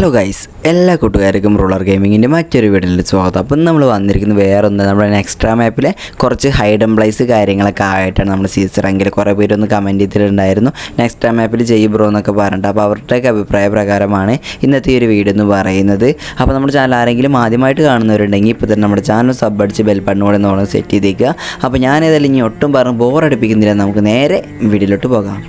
Hello guys, എല്ലാ കൂട്ടുകാർക്കും ruler ഗെയിമിങ്ങിൻ്റെ മറ്റൊരു വീഡിയോയിൽ സ്വാഗതം. അപ്പം നമ്മൾ വന്നിരിക്കുന്നത് വേറൊന്ന് നമ്മുടെ നെക്സ്ട്രാ മാപ്പിലെ കുറച്ച് ഹൈഡ് ആൻഡ് പ്ലേസ് കാര്യങ്ങളൊക്കെ ആയിട്ടാണ്. നമ്മൾ സീസൺ റാങ്കിൽ കുറേ പേരൊന്ന് കമൻറ്റ് ചെയ്തിട്ടുണ്ടായിരുന്നു നെക്സ്ട്രാ മാപ്പിൽ ചെയ്യും ബ്രോ എന്നൊക്കെ പറഞ്ഞിട്ട്. അപ്പോൾ അവരുടെയൊക്കെ അഭിപ്രായ പ്രകാരമാണ് ഇന്നത്തെ ഈ ഒരു വീഡിയോ എന്ന് പറയുന്നത്. അപ്പോൾ നമ്മുടെ ചാനൽ ആരെങ്കിലും ആദ്യമായിട്ട് കാണുന്നവരുണ്ടെങ്കിൽ ഇപ്പോൾ തന്നെ നമ്മുടെ ചാനൽ സബ് അടിച്ച് ബെൽ ബട്ടൺ കൂടെ നമ്മൾ സെറ്റ് ചെയ്തേക്കുക. അപ്പോൾ ഞാനേതായാലും ഇനി ഒട്ടും പറഞ്ഞ് ബോറടിപ്പിക്കുന്നില്ല, നമുക്ക് നേരെ വീഡിയോയിലോട്ട് പോകാം.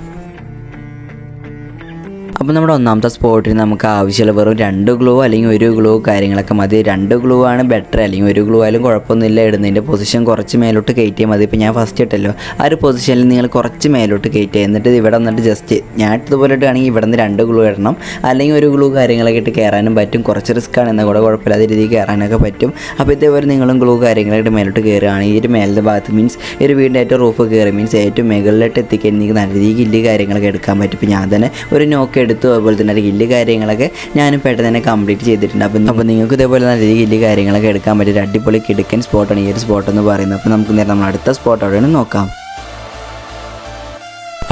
അപ്പോൾ നമ്മുടെ ഒന്നാമത്തെ സ്പോട്ടിന് നമുക്ക് ആവശ്യമുള്ള വെറും 2 ഗ്ലൂ അല്ലെങ്കിൽ 1 ഗ്ലൂ കാര്യങ്ങളൊക്കെ മതി. 2 ഗ്ലൂ ആണ് ബെറ്റർ, അല്ലെങ്കിൽ 1 ഗ്ലൂ ആയാലും കുഴപ്പമൊന്നുമില്ല. ഇടുന്നതിൻ്റെ പൊസിഷൻ കുറച്ച് മേലോട്ട് കയറ്റിയാൽ മതി. ഇപ്പോൾ ഞാൻ ഫസ്റ്റ് ഇട്ടല്ലോ, ആ ഒരു പൊസിഷനിൽ നിങ്ങൾ കുറച്ച് മേലോട്ട് കയറ്റുക. എന്നിട്ട് ഇവിടെ വന്നിട്ട് ജസ്റ്റ് ഞാൻ ഇട്ടതുപോലെ ഇട്ടുകയാണെങ്കിൽ ഇവിടെ നിന്ന് 2 ഗ്ലൂ ഇടണം, അല്ലെങ്കിൽ 1 ഗ്ലൂ കാര്യങ്ങളൊക്കെ ഇട്ട് കയറാനും പറ്റും. കുറച്ച് റിസ്ക് ആണ്, എന്നാൽ കൂടെ കുഴപ്പമില്ലാത്ത രീതിയിൽ കയറാനൊക്കെ പറ്റും. അപ്പോൾ ഇതേപോലെ നിങ്ങളും ഗ്ലൂ കാര്യങ്ങളായിട്ട് മേലോട്ട് കയറുകയാണെങ്കിൽ ഈ ഒരു മേലത്തെ ഭാഗത്ത് മീൻസ് ഒരു വീടിൻ്റെ ഏറ്റവും റൂഫ് കയറി മീൻസ് ഏറ്റവും മുകളിലോട്ട് എത്തിക്കാൻ എനിക്ക് നല്ല രീതിയിൽ ഗില്ല് കാര്യങ്ങളൊക്കെ എടുക്കാൻ പറ്റും. ഇപ്പോൾ ഞാൻ തന്നെ ഒരു നോക്ക് എടുത്തു, അതുപോലെ തന്നെ ഗില്ല് കാര്യങ്ങളൊക്കെ ഞാനും പെട്ടെന്ന് തന്നെ കംപ്ലീറ്റ് ചെയ്തിട്ടുണ്ട്. അപ്പോൾ നിങ്ങൾക്ക് ഇതേപോലെ നല്ല രീതിയിൽ ഗില്ല് കാര്യങ്ങളൊക്കെ എടുക്കാൻ പറ്റും. ഒരു അടിപൊളി കിടക്കൻ സ്പോട്ടാണ് ഈ ഒരു സ്പോട്ട് എന്ന് പറയുന്നത്. അപ്പോൾ നമുക്ക് നേരെ നമ്മൾ അടുത്ത സ്പോട്ട് അവിടെയാണ് നോക്കാം.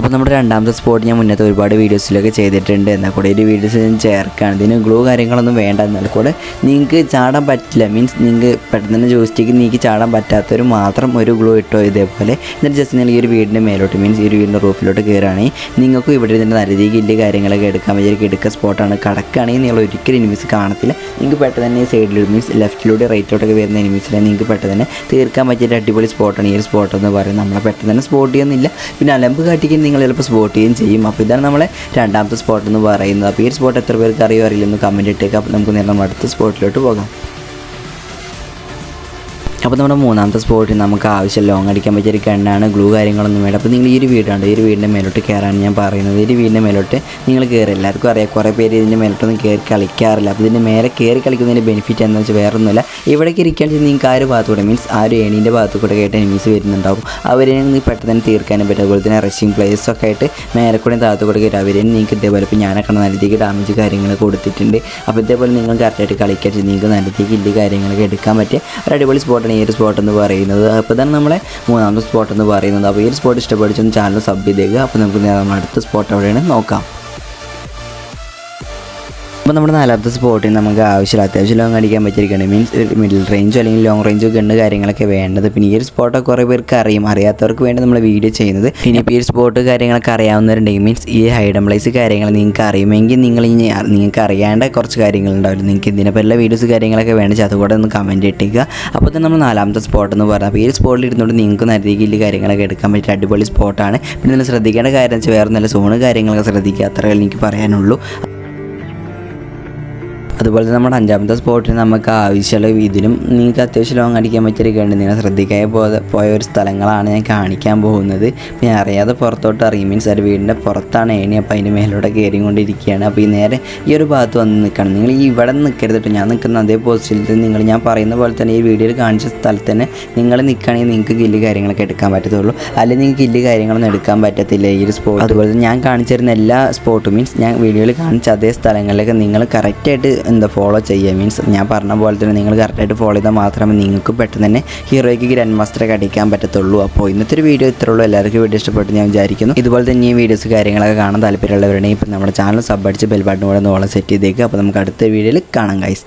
അപ്പോൾ നമ്മുടെ രണ്ടാമത്തെ സ്പോട്ട് ഞാൻ മുന്നത്തെ ഒരുപാട് വീഡിയോസിലൊക്കെ ചെയ്തിട്ടുണ്ട്, എന്നാൽ കൂടെ ഒരു വീഡിയോസ് ഞാൻ ചേർക്കുകയാണ്. ഇതിന് ഗ്ലൂ കാര്യങ്ങളൊന്നും വേണ്ട, എന്നാൽ കൂടെ നിങ്ങൾക്ക് ചാടാൻ പറ്റില്ല മീൻസ് നിങ്ങൾക്ക് പെട്ടെന്ന് തന്നെ ജോയിസ്റ്റിക്ക് നീക്കി ചാടാൻ പറ്റാത്തവർ മാത്രം ഒരു ഗ്ലൂ ഇട്ടോ ഇതേപോലെ. എന്നിട്ട് ജസ്റ്റ് നിങ്ങൾ ഈ ഒരു വീടിൻ്റെ മേലോട്ട് മീൻസ് ഈ ഒരു വീടിൻ്റെ റൂഫിലോട്ട് കയറുകയാണെങ്കിൽ നിങ്ങൾക്ക് ഇവിടെ ഇതിൻ്റെ നല്ല രീതിയിൽ ഗില്ല് കാര്യങ്ങളൊക്കെ എടുക്കാൻ പറ്റിയ എടുക്കുക സ്പോട്ടാണ്. കടക്കുകയാണെങ്കിൽ നിങ്ങൾ ഒരിക്കലും എനിമീസ് കാണത്തില്ല. നിങ്ങൾക്ക് പെട്ടെന്ന് തന്നെ സൈഡിൽ മീൻസ് ലെഫ്റ്റിലൂടെ റൈറ്റിലോട്ടൊക്കെ വരുന്ന എനിമീസിനെ നിങ്ങൾക്ക് പെട്ടെന്ന് തന്നെ തീർക്കാൻ പറ്റിയൊരു അടിപൊളി സ്പോട്ടാണ് ഈ ഒരു സ്പോട്ട് എന്ന് പറയുന്നത്. നമ്മളെ പെട്ടെന്ന് തന്നെ സ്പോട്ട് ചെയ്യുന്നില്ല, പിന്നെ അലമ്പ് കാട്ടിക്കാൻ നിങ്ങൾ ചിലപ്പോൾ സ്പോട്ട് ചെയ്യുകയും ചെയ്യും. അപ്പോൾ ഇതാണ് നമ്മളെ രണ്ടാമത്തെ സ്പോട്ട് എന്ന് പറയുന്നത്. അപ്പോൾ ഈ ഒരു സ്പോട്ട് എത്ര പേർക്ക് അറിയോ അറിയില്ലെന്ന് കമൻറ്റ് ഇട്ടേക്കുക. അപ്പോൾ നമുക്ക് നേരെ നമ്മൾ അടുത്ത സ്പോട്ടിലോട്ട് പോകാം. അപ്പോൾ നമ്മുടെ മൂന്നാമത്തെ സ്പോട്ടിൽ നമുക്ക് ആവശ്യം ലോങ് അടിക്കാൻ പറ്റിയൊരു ഗണ്ണാണ്. ഗ്ലൂ കാര്യങ്ങളൊന്നും വേണ്ട. അപ്പോൾ നിങ്ങൾ ഈ ഒരു വീടുണ്ട്, ഈ ഒരു വീടിൻ്റെ മേലോട്ട് കയറാൻ ഞാൻ പറയുന്നത്. ഈ ഒരു വീടിൻ്റെ മേലോട്ട് നിങ്ങൾ കയറി, എല്ലാവർക്കും അറിയാം കുറേ പേര് ഇതിൻ്റെ മേലോട്ടൊന്നും കയറി കളിക്കാറില്ല. അപ്പോൾ ഇതിൻ്റെ മേലെ കയറി കളിക്കുന്നതിൻ്റെ ബെനിഫിറ്റ് എന്താണെന്ന് വെച്ചാൽ വേറെ ഒന്നുമില്ല, ഇവിടേക്ക് ഇരിക്കുകയാണെങ്കിൽ നിങ്ങൾക്ക് ആ ഒരു ഭാഗത്തൂടെ മീൻസ് ആ ഒരു ഏണീൻ്റെ ഭാഗത്തു കൂടെ ആയിട്ട് എനിമീസ് വരുന്നുണ്ടാവും. അവരെ നിങ്ങൾക്ക് പെട്ടെന്ന് തന്നെ തീർക്കാനും പറ്റും. അതുപോലെ തന്നെ റഷിംഗ് പ്ലേസൊക്കെ ആയിട്ട് മേലെ കൂടെ താഴത്തു കൂടെ കയറി അവരെ നിങ്ങൾക്ക് ഇതേപോലെ ഇപ്പോൾ ഞാനൊക്കെ നല്ല രീതിക്ക് ഡാമേജ് കാര്യങ്ങൾ കൊടുത്തിട്ടുണ്ട്. അപ്പോൾ ഇതേപോലെ നിങ്ങൾ കറക്റ്റായിട്ട് കളിക്കാൻ നിങ്ങൾക്ക് നല്ല രീതിക്ക് ഇല്ല് കാര്യങ്ങളൊക്കെ എടുക്കാൻ പറ്റിയ ഒരു അടിപൊളി സ്പോട്ടാണ് ഈ ഒരു സ്പോട്ട് എന്ന് പറയുന്നത്. അപ്പോൾ ഇതാണ് നമ്മളെ മൂന്നാമത്തെ സ്പോട്ട് എന്ന് പറയുന്നത്. അപ്പോൾ ഈ ഒരു സ്പോട്ട് ഇഷ്ടപ്പെടിച്ചൊന്ന് ചാനൽ സബ് ചെയ്തേക്കുക. അപ്പോൾ നമുക്ക് നമ്മൾ അടുത്ത സ്പോട്ട് എവിടെയാണ് നോക്കാം. അപ്പോൾ നമ്മുടെ നാലാമത്തെ സ്പോട്ടിൽ നമുക്ക് ആവശ്യമില്ല അത്യാവശ്യം ലോങ് അടിക്കാൻ പറ്റിയിരിക്കുകയാണ് മീൻസ് മിഡിൽ റേഞ്ചോ അല്ലെങ്കിൽ ലോങ് റേഞ്ചോ ഗണ്ണ് കാര്യങ്ങളൊക്കെ വേണ്ടത്. പിന്നെ ഈ ഒരു സ്പോട്ടൊക്കെ കുറേ പേർക്ക് അറിയും, അറിയാത്തവർക്ക് വേണ്ടി നമ്മൾ വീഡിയോ ചെയ്യുന്നത്. ഇനിയിപ്പോൾ ഈ ഒരു സ്പോട്ട് കാര്യങ്ങളൊക്കെ അറിയാവുന്നവരുണ്ടെങ്കിൽ മീൻസ് ഈ ഹൈഡ് ആൻഡ് പ്ലേസ് കാര്യങ്ങൾ നിങ്ങൾക്ക് അറിയുമെങ്കിൽ നിങ്ങൾക്ക് അറിയേണ്ട കുറച്ച് കാര്യങ്ങളുണ്ടാവില്ല. നിങ്ങൾക്ക് ഇതിനെപ്പറ്റി വീഡിയോസ് കാര്യങ്ങളൊക്കെ വേണമെങ്കിൽ അതുകൂടെ ഒന്ന് കമൻറ്റ് ഇട്ടേക്കുക. അപ്പോൾ തന്നെ നമ്മൾ നാലാമത്തെ സ്പോട്ട് എന്ന് പറഞ്ഞാൽ അപ്പോൾ ഈ ഒരു സ്പോട്ടിൽ ഇരുന്നുകൊണ്ട് നിങ്ങൾക്ക് നല്ല രീതിയിൽ കാര്യങ്ങളൊക്കെ എടുക്കാൻ പറ്റിയ അടിപൊളി സ്പോട്ടാണ്. പിന്നെ നിങ്ങൾ ശ്രദ്ധിക്കേണ്ട കാര്യം വെച്ചാൽ വേറെ നല്ല സോണ് കാര്യങ്ങളൊക്കെ ശ്രദ്ധിക്കുക, അത്രയേ എനിക്ക് പറയാനുള്ളൂ. അതുപോലെ തന്നെ നമ്മുടെ അഞ്ചാമത്തെ സ്പോട്ടിൽ നമുക്ക് ആവശ്യമുള്ള ഇതിലും നിങ്ങൾക്ക് അത്യാവശ്യം ലോങ് അടിക്കാൻ പറ്റിയിരിക്കുകയുണ്ട്. നിങ്ങൾ ശ്രദ്ധിക്കാതെ പോയ ഒരു സ്ഥലങ്ങളാണ് ഞാൻ കാണിക്കാൻ പോകുന്നത്. അപ്പോൾ ഞാൻ അറിയാതെ പുറത്തോട്ട് ഇറങ്ങി മീൻസ് ഒരു വീടിൻ്റെ പുറത്താണ് ഏണി, അപ്പോൾ അതിൻ്റെ മേലോട്ട് കയറിക്കൊണ്ടിരിക്കുകയാണ്. അപ്പോൾ ഈ നേരെ ഈ ഒരു ഭാഗത്ത് വന്ന് നിൽക്കണം. നിങ്ങൾ ഈ ഇവിടെ നിൽക്കരുത്, ഞാൻ നിൽക്കുന്ന അതേ പൊസിഷനിൽ നിങ്ങൾ ഞാൻ പറയുന്ന പോലെ തന്നെ ഈ വീഡിയോയിൽ കാണിച്ച സ്ഥലത്ത് തന്നെ നിങ്ങൾ നിൽക്കുകയാണെങ്കിൽ നിങ്ങൾക്ക് ഗില്ല് കാര്യങ്ങളൊക്കെ എടുക്കാൻ പറ്റത്തുള്ളൂ, അല്ലെങ്കിൽ നിങ്ങൾക്ക് ഗില്ല് കാര്യങ്ങളൊന്നും എടുക്കാൻ പറ്റത്തില്ല ഈ ഒരു സ്പോട്ട്. അതുപോലെ തന്നെ ഞാൻ കാണിച്ചു തരുന്ന എല്ലാ സ്പോട്ടും മീൻസ് ഞാൻ വീഡിയോയിൽ കാണിച്ച അതേ സ്ഥലങ്ങളിലേക്ക് നിങ്ങൾ കറക്റ്റായിട്ട് ഫോളോ ചെയ്യുക. മീൻസ് ഞാൻ പറഞ്ഞ പോലെ തന്നെ നിങ്ങൾ കറക്റ്റായിട്ട് ഫോളോ ചെയ്താൽ മാത്രമേ നിങ്ങൾക്ക് പെട്ടെന്ന് തന്നെ ഹീറോയ്ക്ക് ഗ്രാൻഡ് മാസ്റ്ററൊക്കെ അടിക്കാൻ പറ്റത്തുള്ളൂ. അപ്പോൾ ഇന്നത്തെ ഒരു വീഡിയോ ഇത്രയുള്ളൂ. എല്ലാവർക്കും വീഡിയോ ഇഷ്ടപ്പെട്ടു ഞാൻ വിചാരിക്കുന്നു. ഇതുപോലെ തന്നെ ഈ വീഡിയോസ് കാര്യങ്ങളൊക്കെ കാണാൻ താല്പര്യമുള്ളവരുണ്ടെങ്കിൽ ഇപ്പോൾ നമ്മുടെ ചാനൽ സബ് അടിച്ച് ബെൽ ബട്ടൺ കൂടെ ഒന്ന് ഓളം സെറ്റ് ചെയ്തേക്കുക. അപ്പോൾ നമുക്ക് അടുത്ത വീഡിയോയിൽ കാണാം ഗൈസ്.